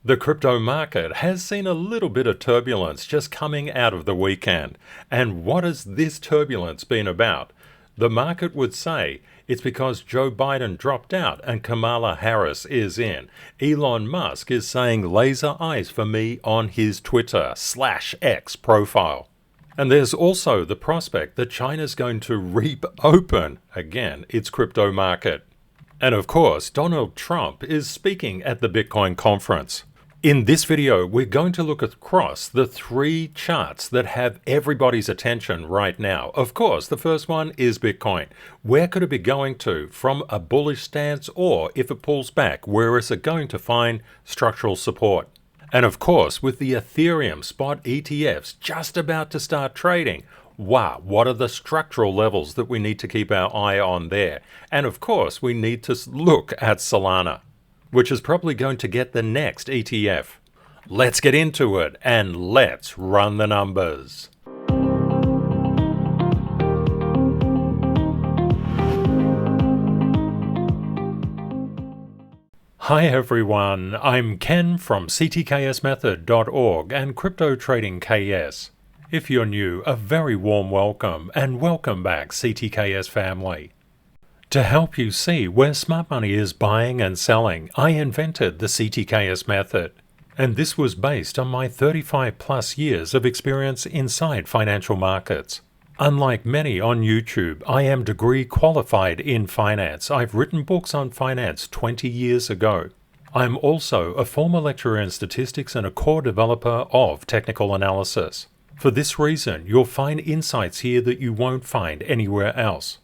The crypto market has seen a little bit of turbulence just coming out of the weekend. And what has this turbulence been about? The market would say it's because Joe Biden dropped out and Kamala Harris is in. Elon Musk is saying laser eyes for me on his Twitter/X profile. And there's also the prospect that China's going to reopen again its crypto market. And of course, Donald Trump is speaking at the Bitcoin conference. In this video, we're going to look across the three charts that have everybody's attention right now. Of course, the first one is Bitcoin. Where could it be going to from a bullish stance, or if it pulls back, where is it going to find structural support? And of course, with the Ethereum spot ETFs just about to start trading, wow, what are the structural levels that we need to keep our eye on there? And of course, we need to look at Solana, which is probably going to get the next ETF. Let's get into it and let's run the numbers. Hi everyone, I'm Ken from CTKSMethod.org and Crypto Trading KS. If you're new, a very warm welcome and welcome back CTKS family. To help you see where smart money is buying and selling, I invented the CTKS method. And this was based on my 35 plus years of experience inside financial markets. Unlike many on YouTube, I am degree qualified in finance. I've written books on finance 20 years ago. I'm also a former lecturer in statistics and a core developer of technical analysis. For this reason, you'll find insights here that you won't find anywhere else.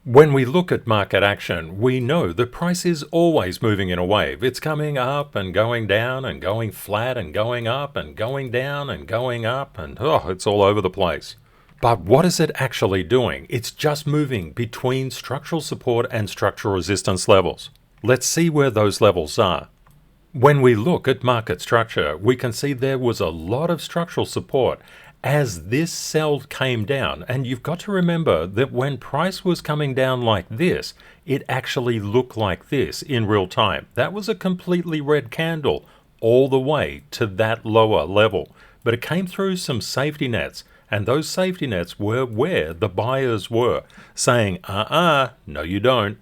When we look at market action, we know the price is always moving in a wave. It's coming up and going down and going flat and going up and going down and going up and it's all over the place. But what is it actually doing? It's just moving between structural support and structural resistance levels. Let's see where those levels are. When we look at market structure, we can see there was a lot of structural support as this sell came down, and you've got to remember that when price was coming down like this, it actually looked like this in real time. That was a completely red candle all the way to that lower level, but it came through some safety nets, and those safety nets were where the buyers were saying, no you don't.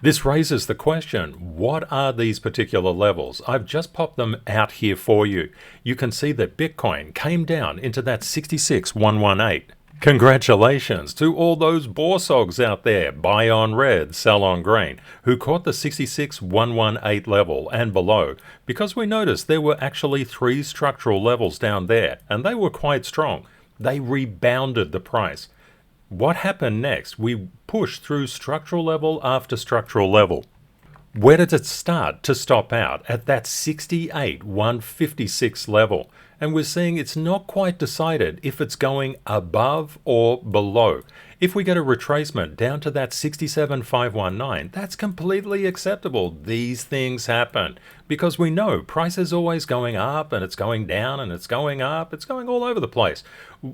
This raises the question, what are these particular levels? I've just popped them out here for you. You can see that Bitcoin came down into that 66,118. Congratulations to all those borsogs out there, buy on red, sell on green, who caught the 66,118 level and below, because we noticed there were actually three structural levels down there, and they were quite strong. They rebounded the price. What happened next? We pushed through structural level after structural level. Where did it start to stop out? At that 68,156 level. And we're seeing it's not quite decided if it's going above or below. If we get a retracement down to that 67,519, that's completely acceptable. These things happen because we know price is always going up and it's going down and it's going up. It's going all over the place.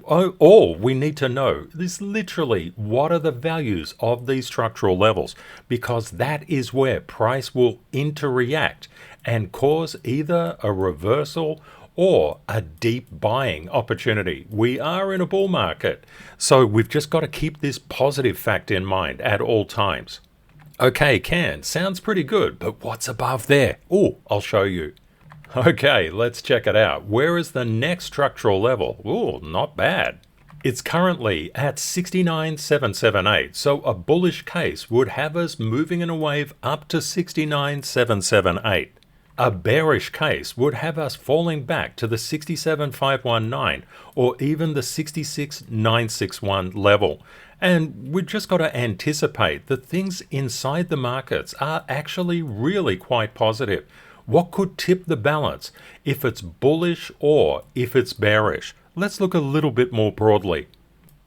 All we need to know is literally what are the values of these structural levels, because that is where price will interact and cause either a reversal or a deep buying opportunity. We are in a bull market, so we've just got to keep this positive fact in mind at all times. Okay, Ken, sounds pretty good, but what's above there? I'll show you. Okay, let's check it out. Where is the next structural level? Not bad. It's currently at 69,778, so a bullish case would have us moving in a wave up to 69,778. A bearish case would have us falling back to the 67,519 or even the 66,961 level. And we've just got to anticipate that things inside the markets are actually really quite positive. What could tip the balance if it's bullish or if it's bearish? Let's look a little bit more broadly.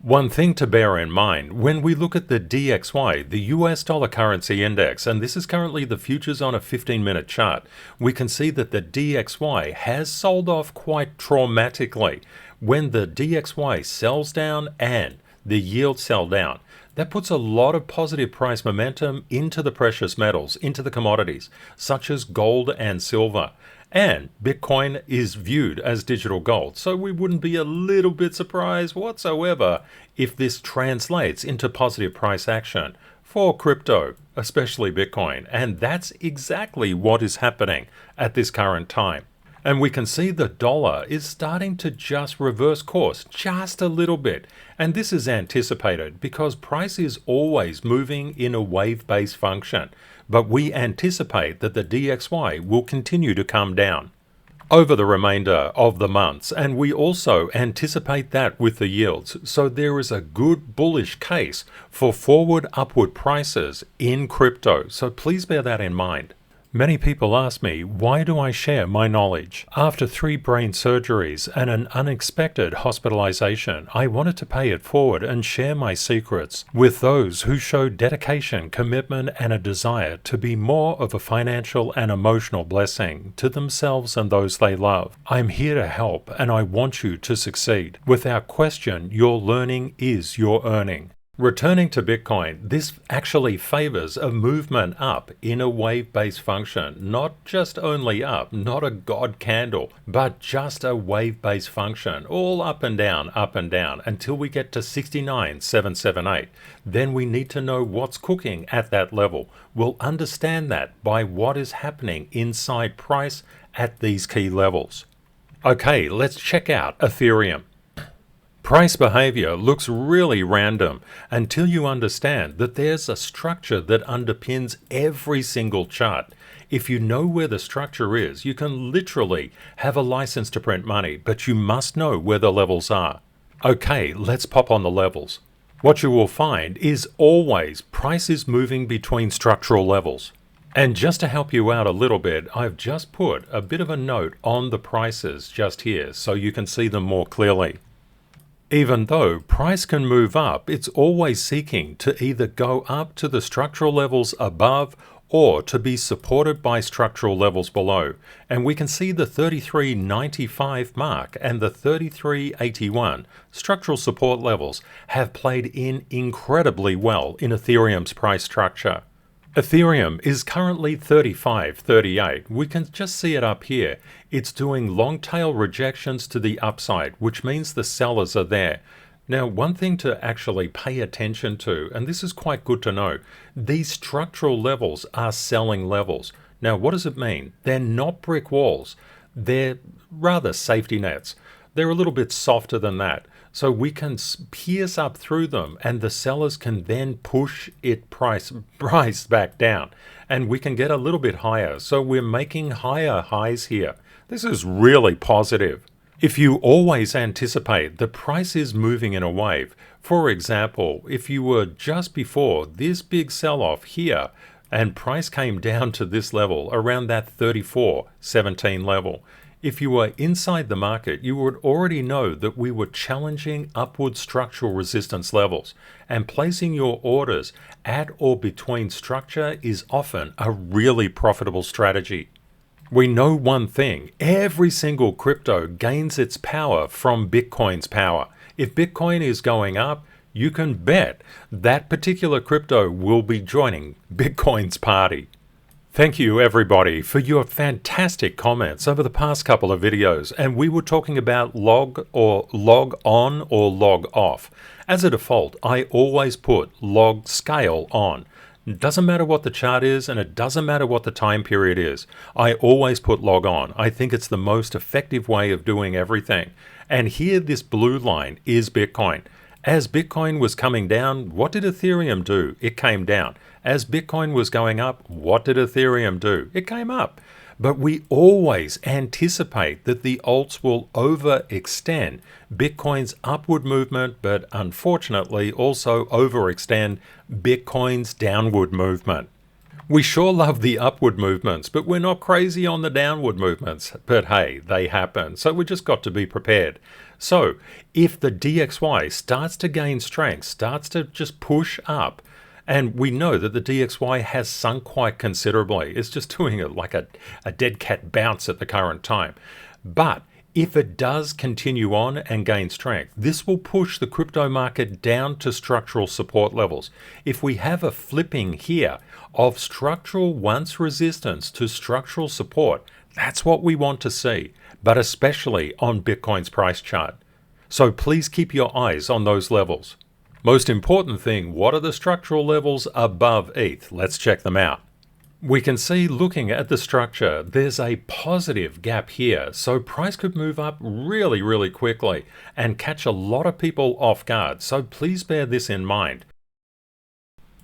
One thing to bear in mind, when we look at the DXY, the US dollar currency index, and this is currently the futures on a 15-minute chart, we can see that the DXY has sold off quite traumatically. When the DXY sells down and the yields sell down, that puts a lot of positive price momentum into the precious metals, into the commodities, such as gold and silver. And Bitcoin is viewed as digital gold, so we wouldn't be a little bit surprised whatsoever if this translates into positive price action for crypto, especially Bitcoin. And that's exactly what is happening at this current time. And we can see the dollar is starting to just reverse course just a little bit. And this is anticipated because price is always moving in a wave-based function. But we anticipate that the DXY will continue to come down over the remainder of the months, and we also anticipate that with the yields. So there is a good bullish case for forward upward prices in crypto. So please bear that in mind. Many people ask me, why do I share my knowledge? After 3 brain surgeries and an unexpected hospitalization, I wanted to pay it forward and share my secrets with those who show dedication, commitment, and a desire to be more of a financial and emotional blessing to themselves and those they love. I'm here to help, and I want you to succeed. Without question, your learning is your earning. Returning to Bitcoin, this actually favors a movement up in a wave-based function, not just only up, not a God candle, but just a wave-based function, all up and down, until we get to 69,778. Then we need to know what's cooking at that level. We'll understand that by what is happening inside price at these key levels. Okay, let's check out Ethereum. Price behavior looks really random until you understand that there's a structure that underpins every single chart. If you know where the structure is, you can literally have a license to print money, but you must know where the levels are. Okay, let's pop on the levels. What you will find is always price is moving between structural levels. And just to help you out a little bit, I've just put a bit of a note on the prices just here so you can see them more clearly. Even though price can move up, it's always seeking to either go up to the structural levels above or to be supported by structural levels below. And we can see the 33.95 mark and the 33.81 structural support levels have played in incredibly well in Ethereum's price structure. Ethereum is currently 35.38. We can just see it up here. It's doing long tail rejections to the upside, which means the sellers are there. Now, one thing to actually pay attention to, and this is quite good to know, these structural levels are selling levels. Now, what does it mean? They're not brick walls. They're rather safety nets. They're a little bit softer than that. So we can pierce up through them and the sellers can then push it price back down and we can get a little bit higher. So we're making higher highs here. This is really positive. If you always anticipate the price is moving in a wave, for example, if you were just before this big sell-off here and price came down to this level around that 34.17 level, if you were inside the market, you would already know that we were challenging upward structural resistance levels, and placing your orders at or between structure is often a really profitable strategy. We know one thing, every single crypto gains its power from Bitcoin's power. If Bitcoin is going up, you can bet that particular crypto will be joining Bitcoin's party. Thank you everybody for your fantastic comments over the past couple of videos, and we were talking about log on or log off. As a default, I always put log scale on. It doesn't matter what the chart is and it doesn't matter what the time period is. I always put log on. I think it's the most effective way of doing everything. And here this blue line is Bitcoin. As Bitcoin was coming down, what did Ethereum do? It came down. As Bitcoin was going up, what did Ethereum do? It came up. But we always anticipate that the alts will overextend Bitcoin's upward movement, but unfortunately also overextend Bitcoin's downward movement. We sure love the upward movements, but we're not crazy on the downward movements. But hey, they happen, so we just got to be prepared. So if the DXY starts to gain strength, starts to just push up, and we know that the DXY has sunk quite considerably. It's just doing it like a dead cat bounce at the current time. But if it does continue on and gain strength, this will push the crypto market down to structural support levels. If we have a flipping here of structural once resistance to structural support, That's what we want to see, but especially on Bitcoin's price chart. So please keep your eyes on those levels. Most important thing, what are the structural levels above ETH? Let's check them out. We can see, looking at the structure, there's a positive gap here, so price could move up really quickly and catch a lot of people off guard, so please bear this in mind.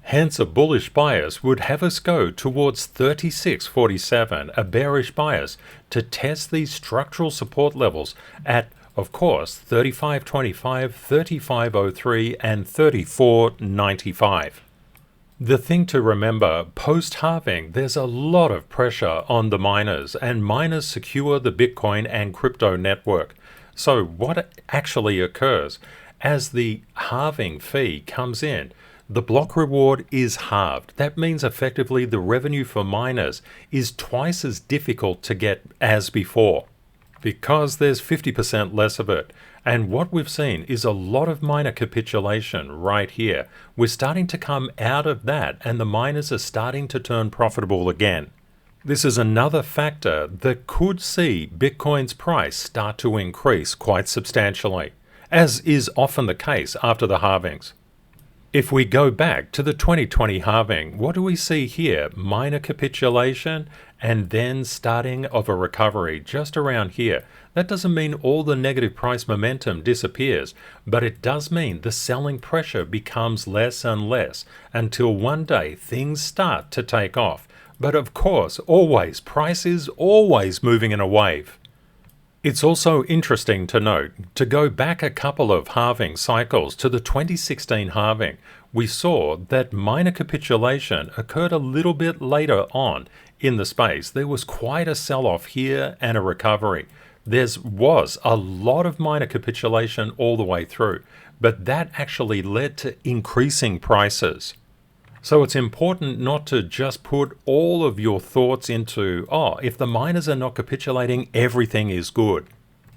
Hence, a bullish bias would have us go towards 36.47, a bearish bias, to test these structural support levels at, of course, 35.25, 35.03 and 34.95. The thing to remember, post-halving, there's a lot of pressure on the miners, and miners secure the Bitcoin and crypto network. So what actually occurs? As the halving fee comes in, the block reward is halved. That means effectively the revenue for miners is twice as difficult to get as before, because there's 50% less of it. And what we've seen is a lot of miner capitulation right here. We're starting to come out of that, and the miners are starting to turn profitable again. This is another factor that could see Bitcoin's price start to increase quite substantially, as is often the case after the halvings. If we go back to the 2020 halving, what do we see here? Minor capitulation and then starting of a recovery just around here. That doesn't mean all the negative price momentum disappears, but it does mean the selling pressure becomes less and less until one day things start to take off. But of course, always, price is always moving in a wave. It's also interesting to note, to go back a couple of halving cycles to the 2016 halving, we saw that minor capitulation occurred a little bit later on in the space. There was quite a sell-off here and a recovery. There was a lot of minor capitulation all the way through, but that actually led to increasing prices. So it's important not to just put all of your thoughts into, if the miners are not capitulating, everything is good.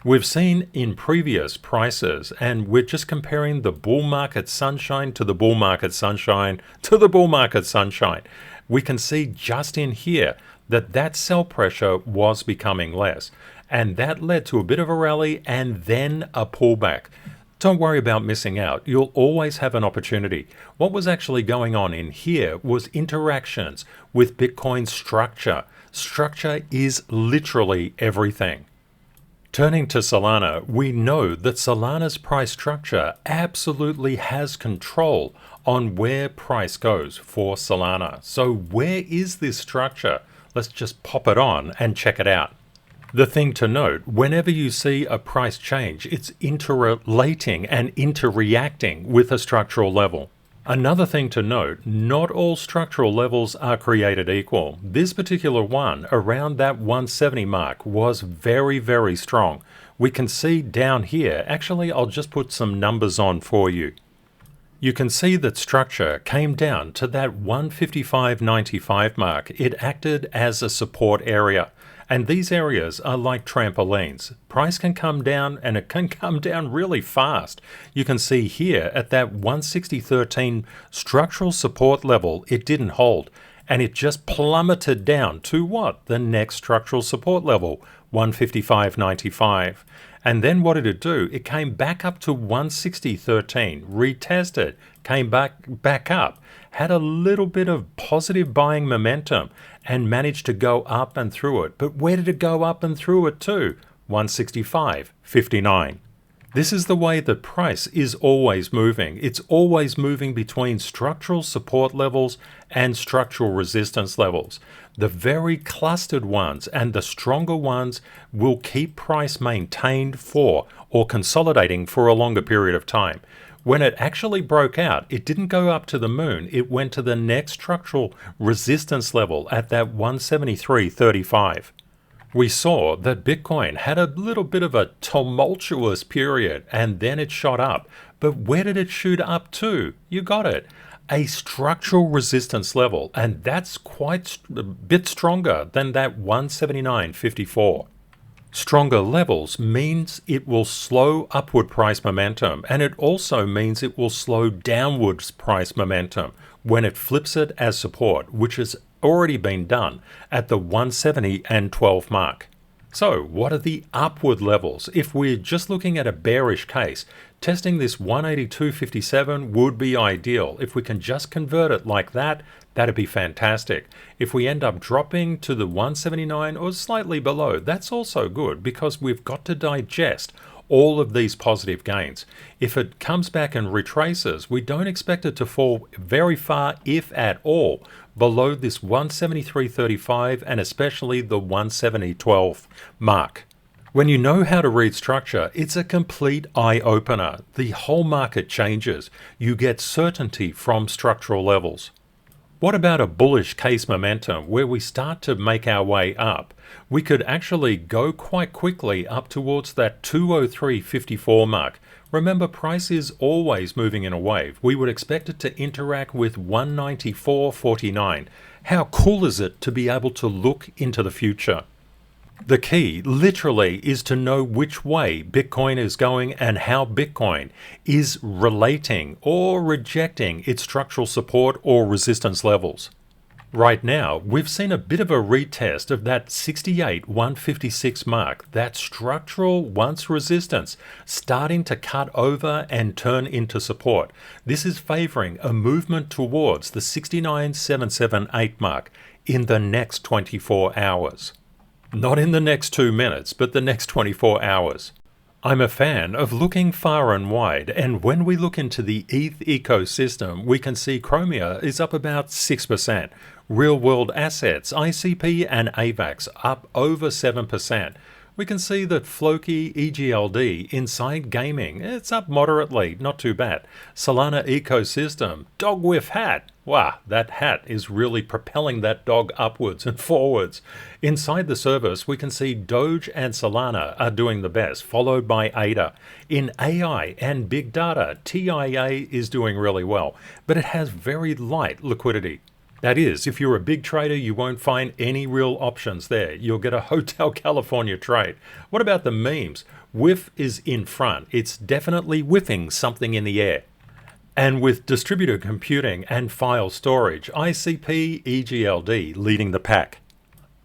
We've seen in previous prices, and we're just comparing the bull market sunshine to the bull market sunshine to the bull market sunshine. We can see just in here that sell pressure was becoming less, and that led to a bit of a rally and then a pullback. Don't worry about missing out. You'll always have an opportunity. What was actually going on in here was interactions with Bitcoin's structure. Structure is literally everything. Turning to Solana, we know that Solana's price structure absolutely has control on where price goes for Solana. So where is this structure? Let's just pop it on and check it out. The thing to note, whenever you see a price change, it's interrelating and interreacting with a structural level. Another thing to note, not all structural levels are created equal. This particular one, around that 170 mark, was very strong. We can see down here, actually I'll just put some numbers on for you. You can see that structure came down to that 155.95 mark. It acted as a support area. And these areas are like trampolines. Price can come down, and it can come down really fast. You can see here at that 160.13 structural support level, it didn't hold. And it just plummeted down to what? The next structural support level, 155.95. And then what did it do? It came back up to 160.13, retested, came back up, had a little bit of positive buying momentum, and managed to go up and through it. But where did it go up and through it to? 165.59. This is the way the price is always moving. It's always moving between structural support levels and structural resistance levels. The very clustered ones and the stronger ones will keep price maintained for or consolidating for a longer period of time. When it actually broke out, it didn't go up to the moon. It went to the next structural resistance level at that 173.35. We saw that Bitcoin had a little bit of a tumultuous period and then it shot up. But where did it shoot up to? You got it. A structural resistance level, and that's quite a bit stronger than that 179.54. Stronger levels means it will slow upward price momentum, and it also means it will slow downwards price momentum when it flips it as support, which is already been done at the 170 and 12 mark. So what are the upward levels? If we're just looking at a bearish case, testing this 182.57 would be ideal. If we can just convert it like that, that'd be fantastic. If we end up dropping to the 179 or slightly below, that's also good because we've got to digest all of these positive gains. If it comes back and retraces, we don't expect it to fall very far, if at all, below this 173.35 and especially the 170.12 mark. When you know how to read structure, it's a complete eye-opener. The whole market changes. You get certainty from structural levels. What about a bullish case momentum where we start to make our way up? We could actually go quite quickly up towards that 203.54 mark. Remember, price is always moving in a wave. We would expect it to interact with 194.49. How cool is it to be able to look into the future? The key, literally, is to know which way Bitcoin is going and how Bitcoin is relating or rejecting its structural support or resistance levels. Right now, we've seen a bit of a retest of that 68.156 mark, that structural once resistance, starting to cut over and turn into support. This is favoring a movement towards the 69.778 mark in the next 24 hours. Not in the next 2 minutes, but the next 24 hours. I'm a fan of looking far and wide, and when we look into the ETH ecosystem, we can see Chromia is up about 6%. Real-world assets, ICP and AVAX up over 7%. We can see that Floki, EGLD, Inside Gaming, it's up moderately, not too bad. Solana ecosystem, dog whiff hat. Wow, that hat is really propelling that dog upwards and forwards. Inside the service, we can see Doge and Solana are doing the best, followed by ADA. In AI and big data, TIA is doing really well, but it has very light liquidity. That is, if you're a big trader, you won't find any real options there. You'll get a Hotel California trade. What about the memes? Whiff is in front. It's definitely whiffing something in the air. And with distributed computing and file storage, ICP, EGLD leading the pack.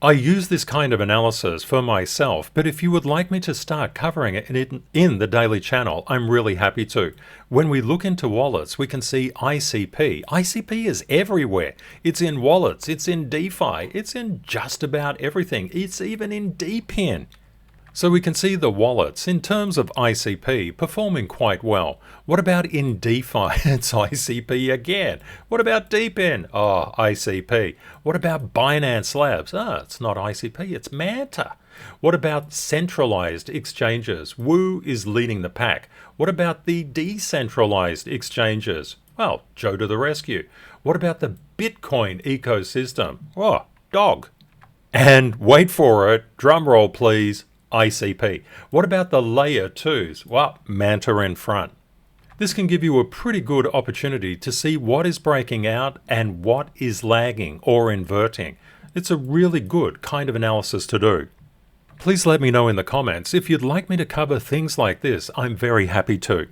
I use this kind of analysis for myself, but if you would like me to start covering it in the daily channel, I'm really happy to. When we look into wallets, we can see ICP. ICP is everywhere. It's in wallets, it's in DeFi, it's in just about everything. It's even in DPIN. So we can see the wallets, in terms of ICP, performing quite well. What about in DeFi? It's ICP again. What about DePIN? Oh, ICP. What about Binance Labs? It's not ICP, it's Manta. What about centralized exchanges? Woo is leading the pack. What about the decentralized exchanges? Well, Joe to the rescue. What about the Bitcoin ecosystem? Oh, dog. And wait for it, drum roll please, ICP. What about the layer 2s? Well, Manta in front. This can give you a pretty good opportunity to see what is breaking out and what is lagging or inverting. It's a really good kind of analysis to do. Please let me know in the comments if you'd like me to cover things like this. I'm very happy to.